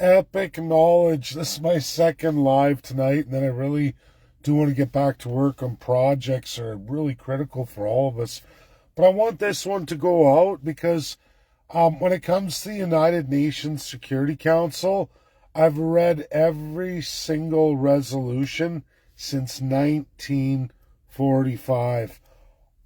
epic knowledge. This is my second live tonight, and then I really do want to get back to work on projects that are really critical for all of us. But I want this one to go out because when it comes to the United Nations Security Council, I've read every single resolution since 1945.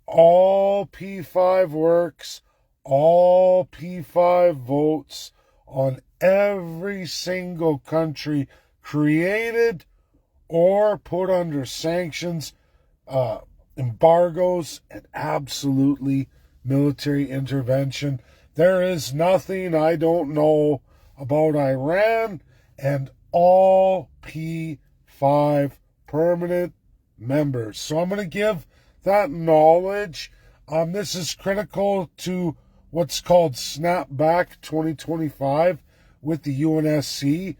All P5 works, all P5 votes on every single country created or put under sanctions, embargoes, and absolutely military intervention. There is nothing I don't know about Iran and all P5 permanent members. So I'm going to give that knowledge. This is critical to what's called Snapback 2025 with the UNSC.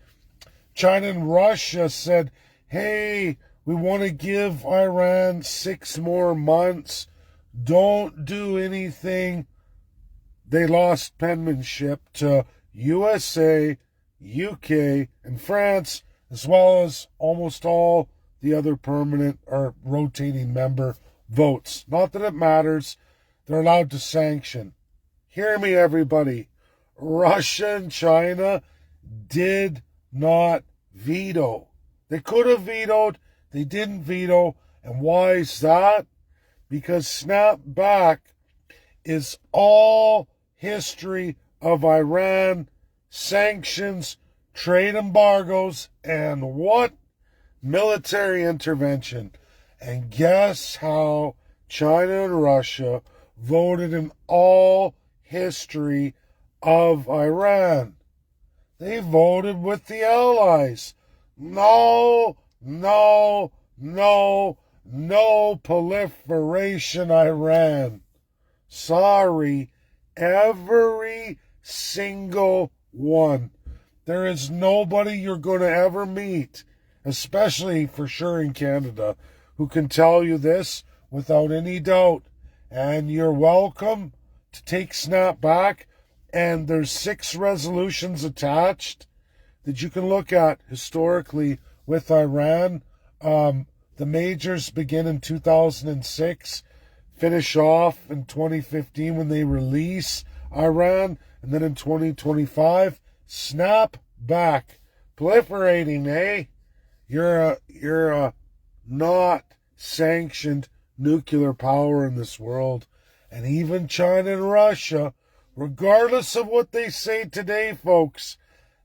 China and Russia said, hey, we want to give Iran 6 more months. Don't do anything. They lost penmanship to USA, UK, and France, as well as almost all the other permanent or rotating member votes. Not that it matters. They're allowed to sanction. Hear me, everybody. Russia and China did not veto. They could have vetoed. They didn't veto. And why is that? Because snapback is all history of Iran, sanctions, trade embargoes, and what? Military intervention. And guess how China and Russia voted in all history of Iran? They voted with the Allies. No, no, no, no proliferation, Iran. Sorry, every single one. There is nobody you're going to ever meet, especially for sure in Canada, who can tell you this without any doubt. And you're welcome to take snapback. And there's 6 resolutions attached that you can look at historically with Iran. The majors begin in 2006, finish off in 2015 when they release Iran, and then in 2025, snap back. Proliferating, eh? You're a not sanctioned nuclear power in this world. And even China and Russia, regardless of what they say today, folks,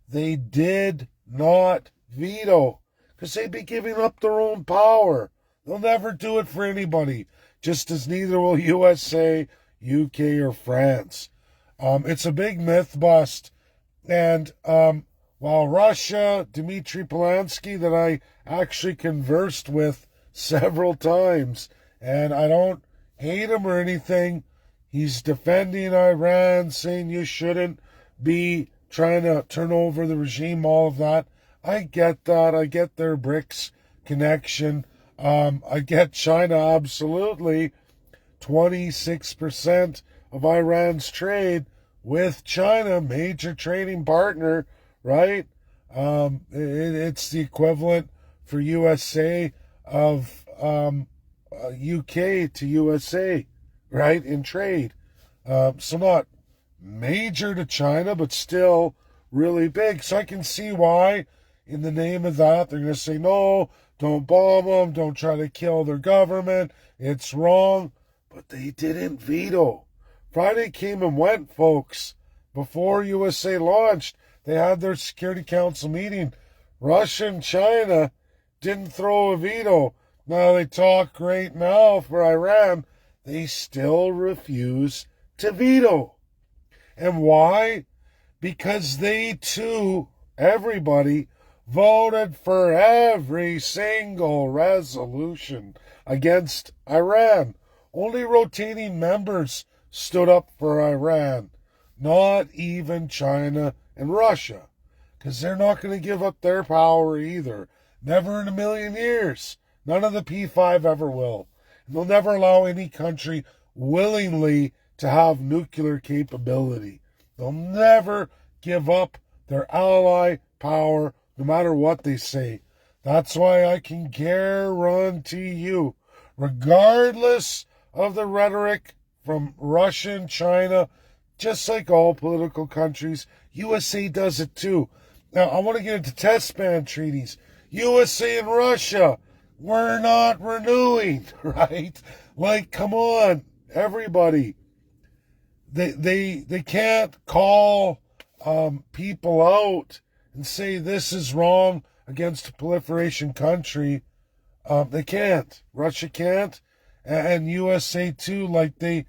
they did not veto because they'd be giving up their own power. They'll never do it for anybody, just as neither will USA, UK, or France. It's a big myth bust. And while Russia, Dmitry Polanski, that I actually conversed with several times, and I don't hate him or anything, he's defending Iran, saying you shouldn't be trying to turn over the regime, all of that. I get that. I get their BRICS connection. I get China, absolutely. 26% of Iran's trade with China, major trading partner, right? It's the equivalent for USA of UK to USA, right, in trade. So not major to China, but still really big. So I can see why, in the name of that, they're going to say, no, don't bomb them, don't try to kill their government, it's wrong. But they didn't veto. Friday came and went, folks. Before USA launched, they had their Security Council meeting. Russia and China didn't throw a veto. Now they talk great now for Iran. They still refuse to veto. And why? Because they too, everybody, voted for every single resolution against Iran. Only rotating members stood up for Iran. Not even China and Russia. Because they're not going to give up their power either. Never in a million years. None of the P5 ever will. And they'll never allow any country willingly to have nuclear capability. They'll never give up their ally power no matter what they say. That's why I can guarantee you, regardless of the rhetoric from Russia and China, just like all political countries, USA does it too. Now, I want to get into test ban treaties. USA and Russia, we're not renewing, right? Like, come on, everybody. They can't call people out and say this is wrong against a proliferation country. They can't. Russia can't, and USA too. Like they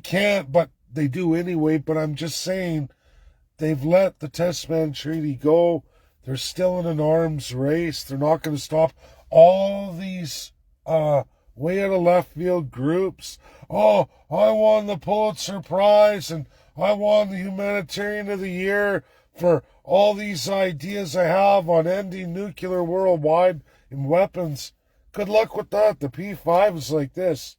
can't, but they do anyway. But I'm just saying, they've let the test ban treaty go. They're still in an arms race. They're not going to stop. All these way out of left field groups. Oh, I won the Pulitzer Prize and I won the Humanitarian of the Year for all these ideas I have on ending nuclear worldwide in weapons. Good luck with that. The P5 is like this.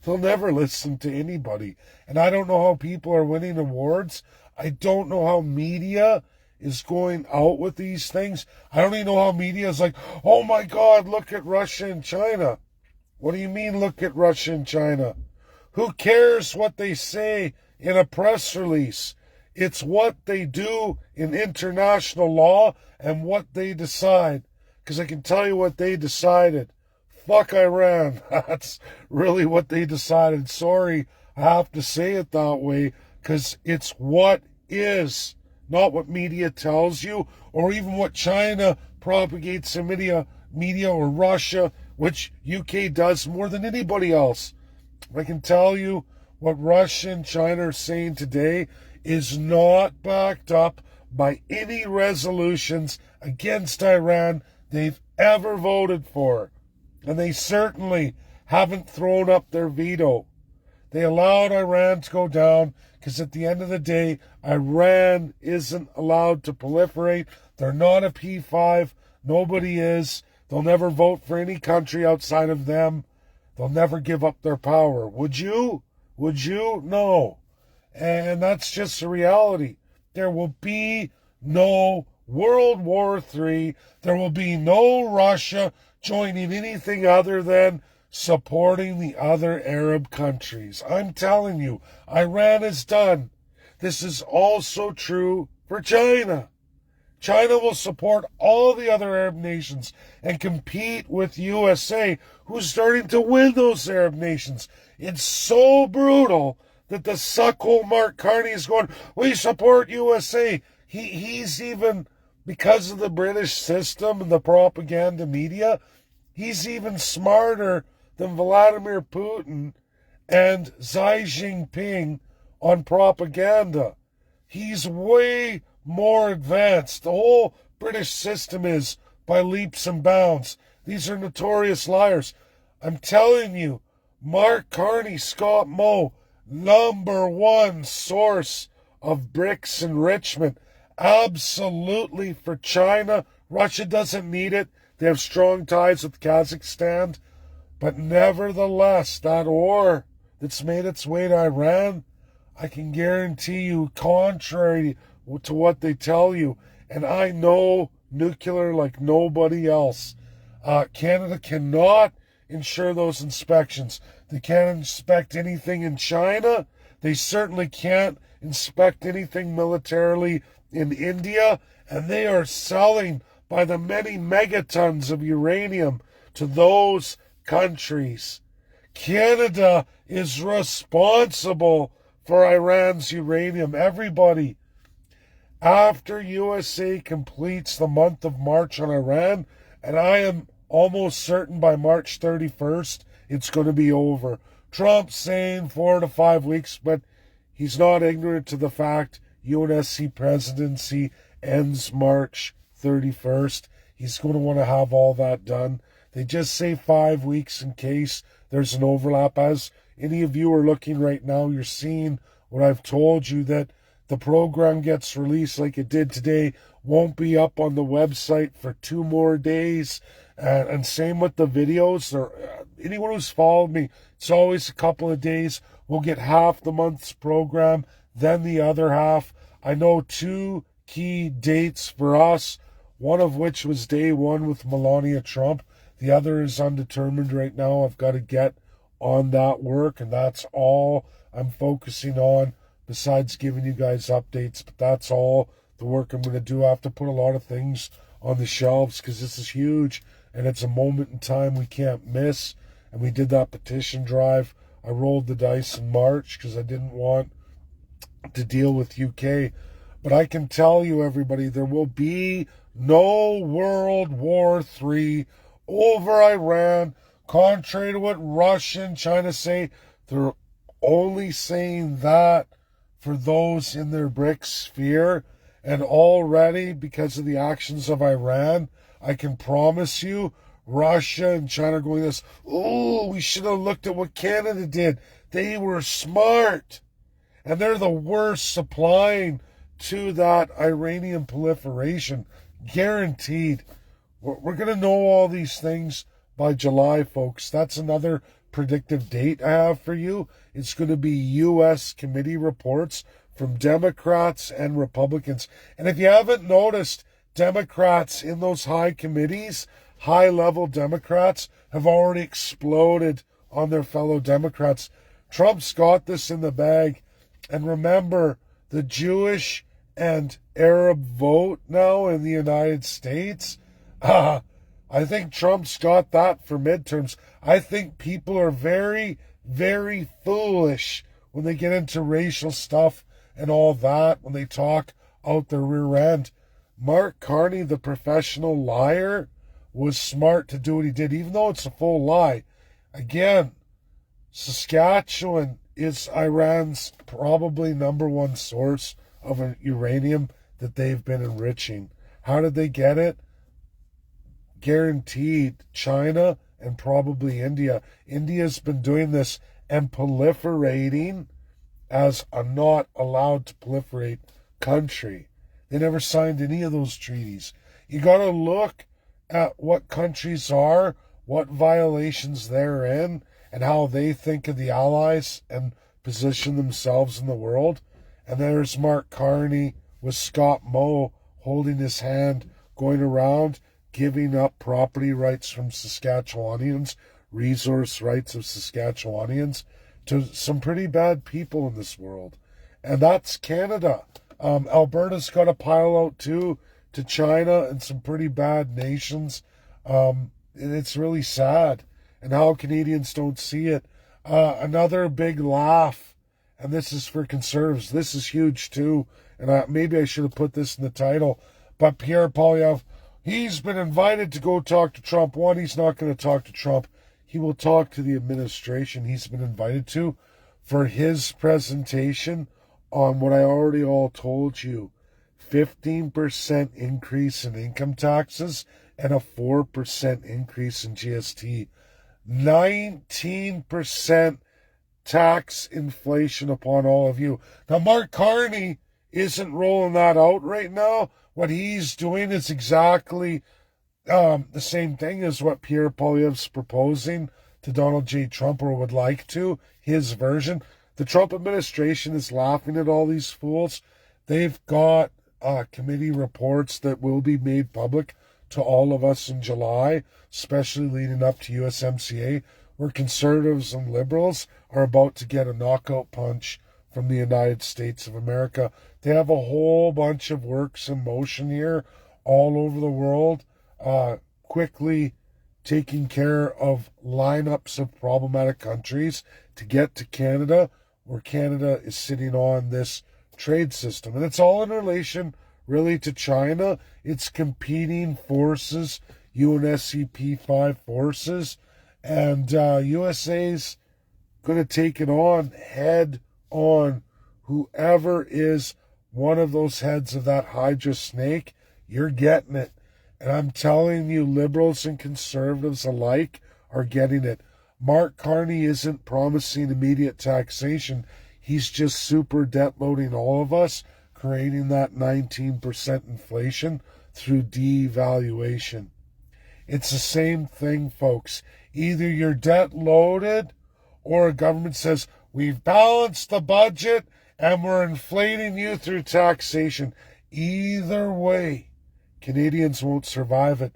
They'll never listen to anybody. And I don't know how people are winning awards. I don't know how media is going out with these things. I don't even know how media is like, oh my God, look at Russia and China. What do you mean, look at Russia and China? Who cares what they say in a press release? It's what they do in international law and what they decide. Because I can tell you what they decided. Fuck Iran. That's really what they decided. Sorry, I have to say it that way, because it's what is, not what media tells you, or even what China propagates in media or Russia, which UK does more than anybody else. I can tell you what Russia and China are saying today is not backed up by any resolutions against Iran they've ever voted for. And they certainly haven't thrown up their veto. They allowed Iran to go down because at the end of the day, Iran isn't allowed to proliferate. They're not a P5. Nobody is. They'll never vote for any country outside of them. They'll never give up their power. Would you? Would you? No. And that's just the reality. There will be no World War III. There will be no Russia joining anything other than supporting the other Arab countries. I'm telling you, Iran is done. This is also true for China. China will support all the other Arab nations and compete with USA, who's starting to win those Arab nations. It's so brutal that the suckhole Mark Carney is going, we support USA. He's even, because of the British system and the propaganda media, he's even smarter than Vladimir Putin and Xi Jinping on propaganda. He's way more advanced. The whole British system is by leaps and bounds. These are notorious liars. I'm telling you, Mark Carney, Scott Moe, #1 source of BRICS enrichment. Absolutely for China. Russia doesn't need it. They have strong ties with Kazakhstan. But nevertheless, that ore that's made its way to Iran, I can guarantee you, contrary to what they tell you, and I know nuclear like nobody else, Canada cannot ensure those inspections. They can't inspect anything in China. They certainly can't inspect anything militarily in India. And they are selling by the many megatons of uranium to those countries. Canada is responsible for Iran's uranium. Everybody. After USA completes the month of March on Iran, and I am almost certain by March 31st, it's going to be over. Trump's saying 4 to 5 weeks, but he's not ignorant to the fact UNSC presidency ends March 31st. He's going to want to have all that done. They just say 5 weeks in case there's an overlap. As any of you are looking right now, you're seeing what I've told you, that the program gets released like it did today, won't be up on the website for 2 more days. And same with the videos. Anyone who's followed me, it's always a couple of days. We'll get half the month's program, then the other half. I know 2 key dates for us, one of which was day one with Melania Trump. The other is undetermined right now. I've got to get on that work, and that's all I'm focusing on besides giving you guys updates. But that's all the work I'm going to do. I have to put a lot of things on the shelves because this is huge, and it's a moment in time we can't miss. And we did that petition drive. I rolled the dice in March because I didn't want to deal with UK. But I can tell you, everybody, there will be no World War III over Iran, contrary to what Russia and China say. They're only saying that for those in their BRICS sphere. And already, because of the actions of Iran, I can promise you, Russia and China are going this, oh, we should have looked at what Canada did. They were smart. And they're the worst supplying to that Iranian proliferation. Guaranteed. We're going to know all these things by July, folks. That's another predictive date I have for you. It's going to be U.S. committee reports from Democrats and Republicans. And if you haven't noticed, Democrats in those high committees, high-level Democrats, have already exploded on their fellow Democrats. Trump's got this in the bag. And remember, the Jewish and Arab vote now in the United States, I think Trump's got that for midterms. I think people are very, very foolish when they get into racial stuff and all that, when they talk out their rear end. Mark Carney, the professional liar, was smart to do what he did, even though it's a full lie. Again, Saskatchewan is Iran's probably number one source of uranium that they've been enriching. How did they get it? Guaranteed China and probably India. India's been doing this and proliferating as a not allowed to proliferate country. They never signed any of those treaties. You got to look at what countries are, what violations they're in, and how they think of the allies and position themselves in the world. And there's Mark Carney with Scott Moe holding his hand, going around, giving up property rights from Saskatchewanians, resource rights of Saskatchewanians, to some pretty bad people in this world. And that's Canada. Alberta's got a pile out too to China and some pretty bad nations. And it's really sad. And how Canadians don't see it. Another big laugh, and this is for conservatives. This is huge too. And maybe I should have put this in the title. But Pierre Poilievre, he's been invited to go talk to Trump. One, he's not going to talk to Trump. He will talk to the administration he's been invited to for his presentation on what I already all told you. 15% increase in income taxes and a 4% increase in GST. 19% tax inflation upon all of you. Now, Mark Carney isn't rolling that out right now. What he's doing is exactly the same thing as what Pierre Poilievre's proposing to Donald J. Trump, or would like to, his version. The Trump administration is laughing at all these fools. They've got committee reports that will be made public to all of us in July, especially leading up to USMCA, where conservatives and liberals are about to get a knockout punch from the United States of America. They have a whole bunch of works in motion here all over the world, quickly taking care of lineups of problematic countries to get to Canada, where Canada is sitting on this trade system. And it's all in relation really to China. It's competing forces, UNSC P5 forces, and USA's going to take it on head on. Whoever is one of those heads of that Hydra snake, you're getting it. And I'm telling you, liberals and conservatives alike are getting it. Mark Carney isn't promising immediate taxation. He's just super debt loading all of us, creating that 19% inflation through devaluation. It's the same thing, folks. Either you're debt loaded or a government says, we've balanced the budget and we're inflating you through taxation. Either way, Canadians won't survive it.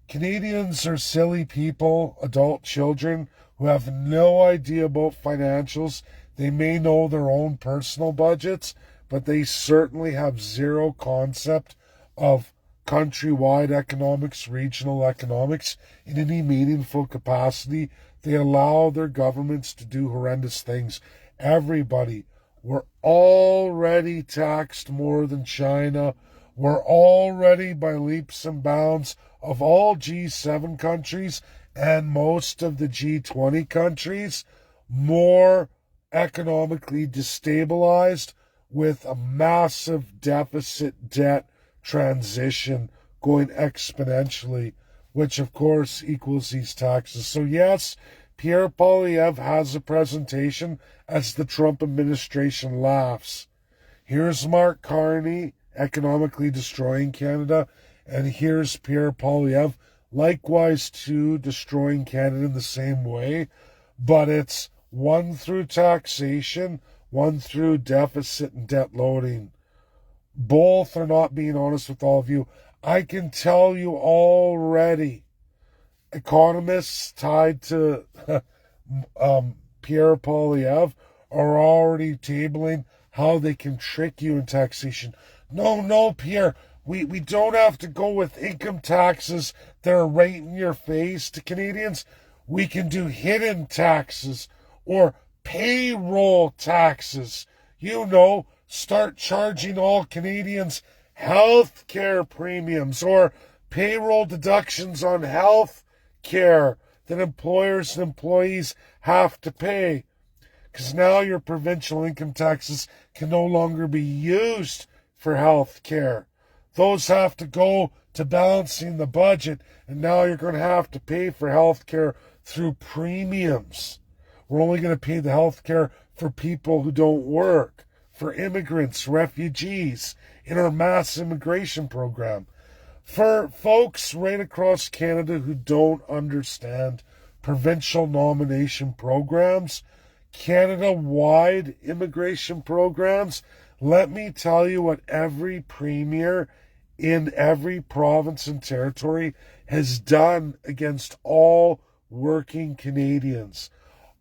Canadians are silly people, adult children, who have no idea about financials. They may know their own personal budgets, but they certainly have zero concept of countrywide economics, regional economics in any meaningful capacity. They allow their governments to do horrendous things. Everybody, we're already taxed more than China. We're already by leaps and bounds of all G7 countries and most of the G20 countries more economically destabilized, with a massive deficit debt transition going exponentially, which of course equals these taxes. So yes, Pierre Poilievre has a presentation as the Trump administration laughs. Here's Mark Carney economically destroying Canada, and here's Pierre Poilievre likewise too destroying Canada in the same way, but it's one through taxation, one through deficit and debt loading. Both are not being honest with all of you. I can tell you already, economists tied to Pierre Poilievre are already tabling how they can trick you in taxation. No, Pierre, we don't have to go with income taxes that are right in your face to Canadians. We can do hidden taxes or payroll taxes. Start charging all Canadians health care premiums or payroll deductions on health care that employers and employees have to pay. Because now your provincial income taxes can no longer be used for health care. Those have to go to balancing the budget, and now you're going to have to pay for health care through premiums. We're only going to pay the health care for people who don't work, for immigrants, refugees, in our mass immigration program. For folks right across Canada who don't understand provincial nomination programs, Canada-wide immigration programs, let me tell you what every premier in every province and territory has done against all working Canadians.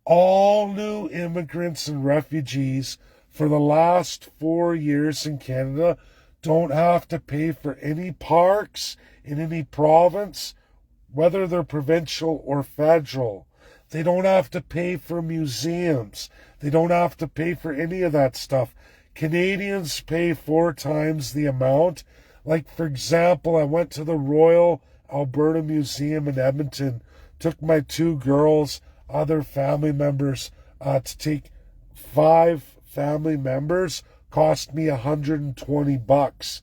All new immigrants and refugees for the last 4 years in Canada don't have to pay for any parks in any province, whether they're provincial or federal. They don't have to pay for museums. They don't have to pay for any of that stuff. Canadians pay 4 times the amount. Like, for example, I went to the Royal Alberta Museum in Edmonton, took my 2 girls, other family members, to take 5 family members, cost me $120.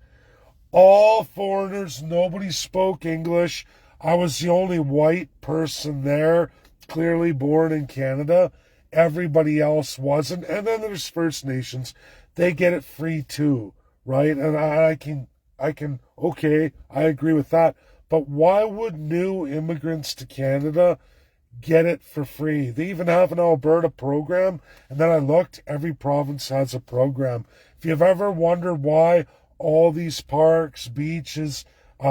All foreigners, nobody spoke English. I was the only white person there, clearly born in Canada. Everybody else wasn't. And then there's First Nations. They get it free too, right? And I can, okay, I agree with that. But why would new immigrants to Canada get it for free? They even have an Alberta program. And then I looked, every province has a program. If you've ever wondered why all these parks, beaches,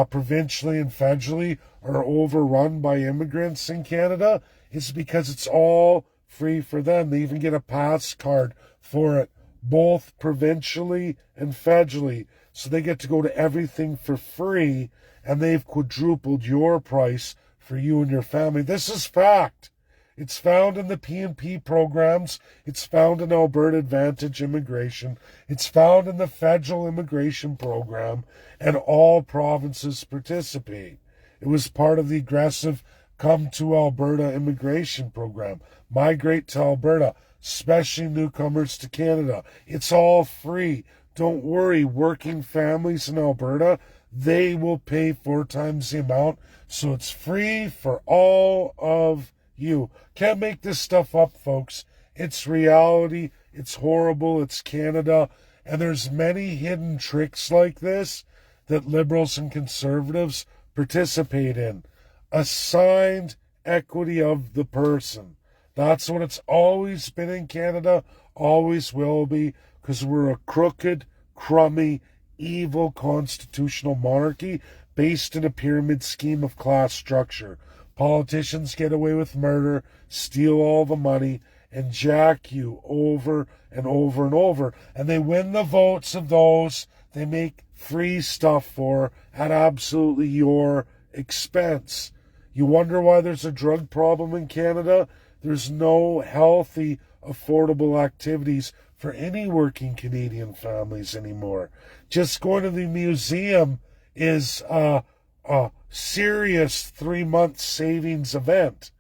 provincially and federally are overrun by immigrants in Canada, it's because it's all free for them. They even get a pass card for it, both provincially and federally. So they get to go to everything for free, and they've quadrupled your price for you and your family. This is fact. It's found in the P&P programs. It's found in Alberta Advantage Immigration. It's found in the Federal Immigration Program, and all provinces participate. It was part of the aggressive Come to Alberta Immigration Program. Migrate to Alberta, especially newcomers to Canada. It's all free. Don't worry, working families in Alberta, they will pay 4 times the amount, so it's free for all of you. Can't make this stuff up, folks. It's reality. It's horrible. It's Canada. And there's many hidden tricks like this that liberals and conservatives participate in. Assigned equity of the person. That's what it's always been in Canada, always will be, because we're a crooked, crummy, evil constitutional monarchy based in a pyramid scheme of class structure. Politicians get away with murder, steal all the money, and jack you over and over and over. And they win the votes of those they make free stuff for at absolutely your expense. You wonder why there's a drug problem in Canada? There's no healthy, affordable activities for any working Canadian families anymore. Just going to the museum is a serious 3-month savings event.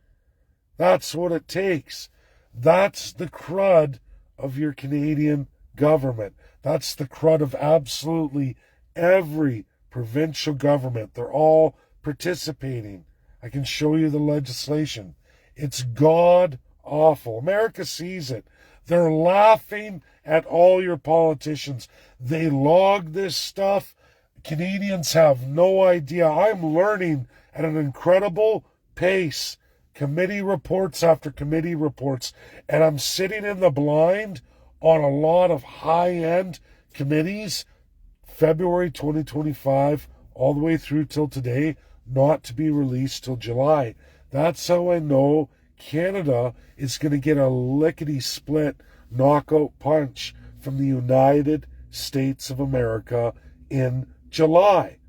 That's what it takes. That's the crud of your Canadian government. That's the crud of absolutely every provincial government. They're all participating. I can show you the legislation. It's god awful. America sees it. They're laughing at all your politicians. They log this stuff. Canadians have no idea. I'm learning at an incredible pace. Committee reports after committee reports. And I'm sitting in the blind on a lot of high-end committees. February 2025 all the way through till today, not to be released till July. That's how I know Canada is going to get a lickety-split knockout punch from the United States of America in July,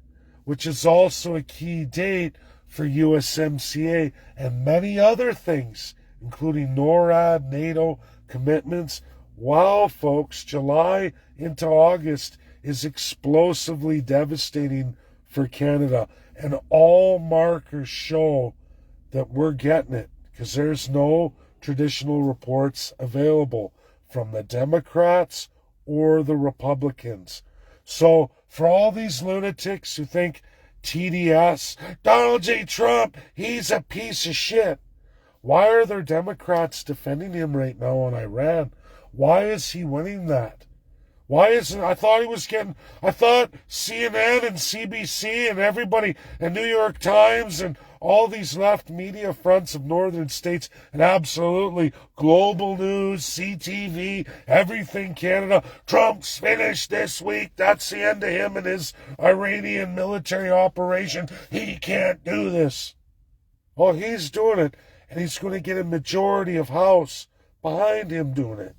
which is also a key date for USMCA and many other things, including NORAD, NATO commitments. Wow, folks, July into August is explosively devastating for Canada, and all markers show that we're getting it, because there's no traditional reports available from the Democrats or the Republicans. So for all these lunatics who think TDS, Donald J. Trump, he's a piece of shit, why are there Democrats defending him right now on Iran? Why is he winning that? Why isn't, I thought CNN and CBC and everybody, and New York Times and all these left media fronts of northern states, and absolutely global news, CTV, everything Canada, Trump's finished this week, that's the end of him and his Iranian military operation, he can't do this. Well, he's doing it, and he's going to get a majority of House behind him doing it.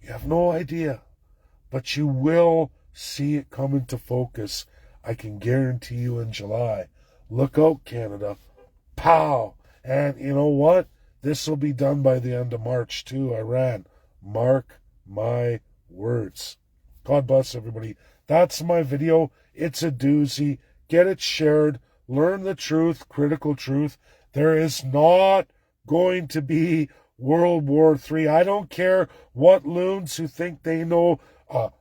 You have no idea, but you will see it come into focus. I can guarantee you in July. Look out, Canada. Pow! And you know what? This will be done by the end of March too, Iran. Mark my words. God bless everybody. That's my video. It's a doozy. Get it shared. Learn the truth, critical truth. There is not going to be World War III. I don't care what loons who think they know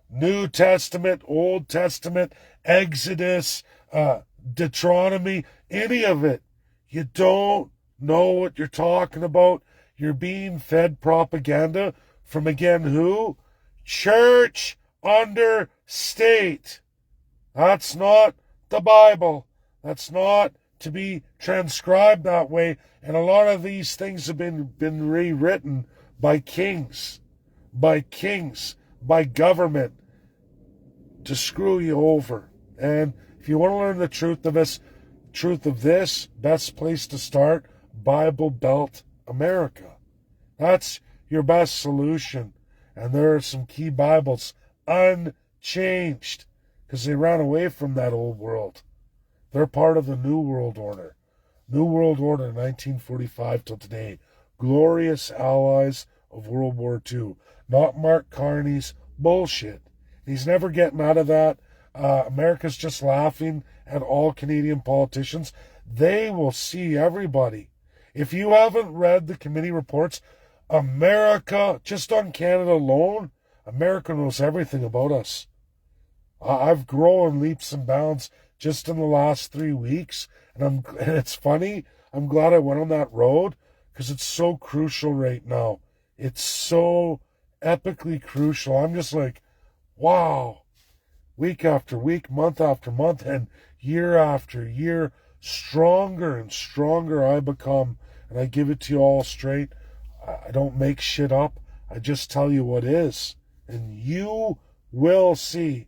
New Testament, Old Testament, Exodus, Deuteronomy, any of it. You don't know what you're talking about. You're being fed propaganda from, again, who? Church under state. That's not the Bible. That's not to be transcribed that way. And a lot of these things have been rewritten by kings, by government to screw you over. And if you want to learn the truth of this, best place to start, Bible Belt America. That's your best solution. And there are some key Bibles unchanged because they ran away from that old world. They're part of the New World Order. New World Order 1945 till today. Glorious allies of World War II. Not Mark Carney's bullshit. He's never getting out of that. America's just laughing at all Canadian politicians. They will see everybody. If you haven't read the committee reports, America, just on Canada alone, America knows everything about us. I've grown leaps and bounds just in the last 3 weeks. And it's funny, I'm glad I went on that road because it's so crucial right now. It's so epically crucial. I'm just like, wow, week after week, month after month, and year after year, stronger and stronger I become. And I give it to you all straight. I don't make shit up. I just tell you what is. And you will see.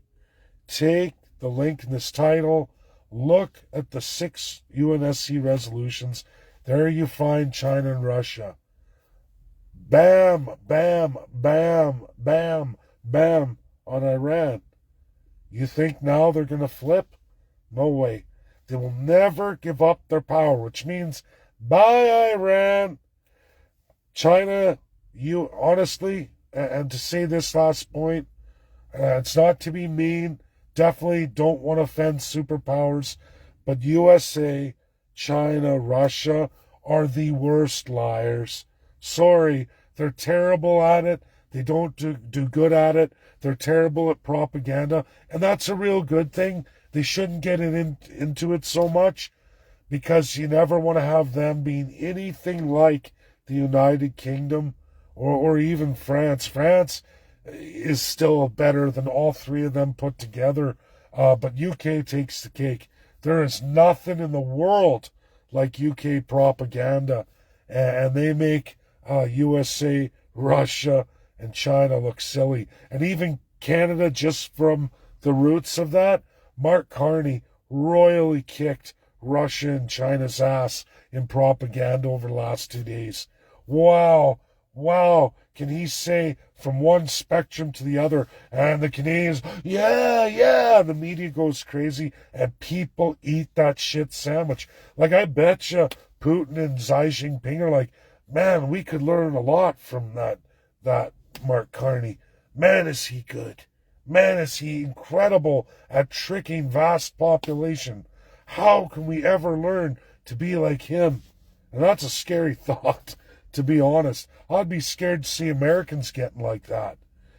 take the link in this title, look at the 6 UNSC resolutions. There you find China and Russia. Bam, bam, bam, bam, bam on Iran. You think now they're going to flip? No way. They will never give up their power, which means, bye, Iran. China, you honestly, and to say this last point, it's not to be mean, definitely don't want to offend superpowers, but USA, China, Russia are the worst liars. Sorry, they're terrible at it. They don't do good at it. They're terrible at propaganda, and that's a real good thing. They shouldn't get into it so much, because you never want to have them being anything like the United Kingdom or even France. France is still better than all three of them put together, but UK takes the cake. There is nothing in the world like UK propaganda, and they make USA, Russia, and China look silly. And even Canada, just from the roots of that, Mark Carney royally kicked Russia and China's ass in propaganda over the last 2 days. Wow, wow, can he say from one spectrum to the other, and the Canadians, yeah, the media goes crazy, and people eat that shit sandwich. Like, I bet you Putin and Xi Jinping are like, man, we could learn a lot from that Mark Carney. Man, is he good. Man, is he incredible at tricking vast population. How can we ever learn to be like him? And that's a scary thought, to be honest. I'd be scared to see Americans getting like that.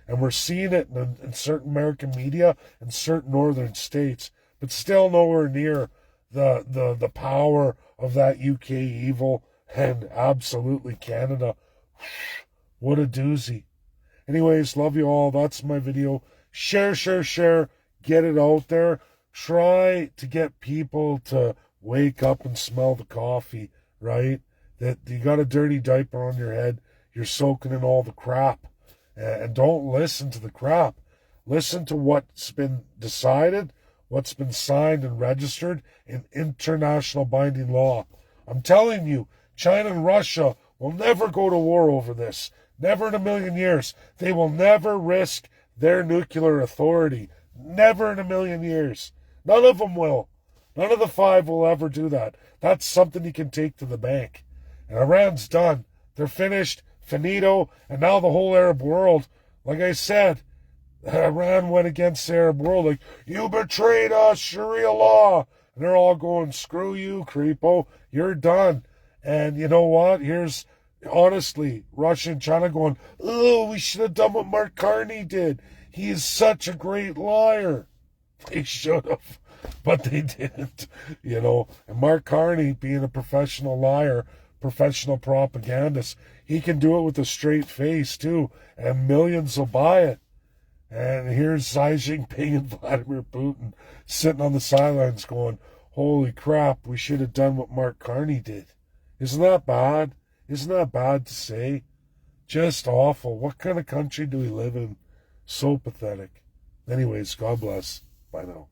And we're seeing it in certain American media and certain northern states, but still nowhere near the power of that UK evil and absolutely Canada. What a doozy. Anyways, love you all. That's my video. Share. Get it out there. Try to get people to wake up and smell the coffee, right? That you got a dirty diaper on your head. You're soaking in all the crap. And don't listen to the crap. Listen to what's been decided, what's been signed and registered in international binding law. I'm telling you, China and Russia will never go to war over this. Never in a million years. They will never risk their nuclear authority. Never in a million years. None of them will. None of the 5 will ever do that. That's something you can take to the bank. And Iran's done. They're finished. Finito. And now the whole Arab world, like I said, Iran went against the Arab world. Like, you betrayed us, Sharia law. And they're all going, screw you, creepo. You're done. And you know what? Here's, honestly, Russia and China going, oh, we should have done what Mark Carney did. He is such a great liar. They should have, but they didn't, you know. And Mark Carney, being a professional liar, professional propagandist, he can do it with a straight face, too, and millions will buy it. And here's Xi Jinping and Vladimir Putin sitting on the sidelines going, holy crap, we should have done what Mark Carney did. Isn't that bad? Isn't that bad to say? Just awful. What kind of country do we live in? So pathetic. Anyways, God bless. Bye now.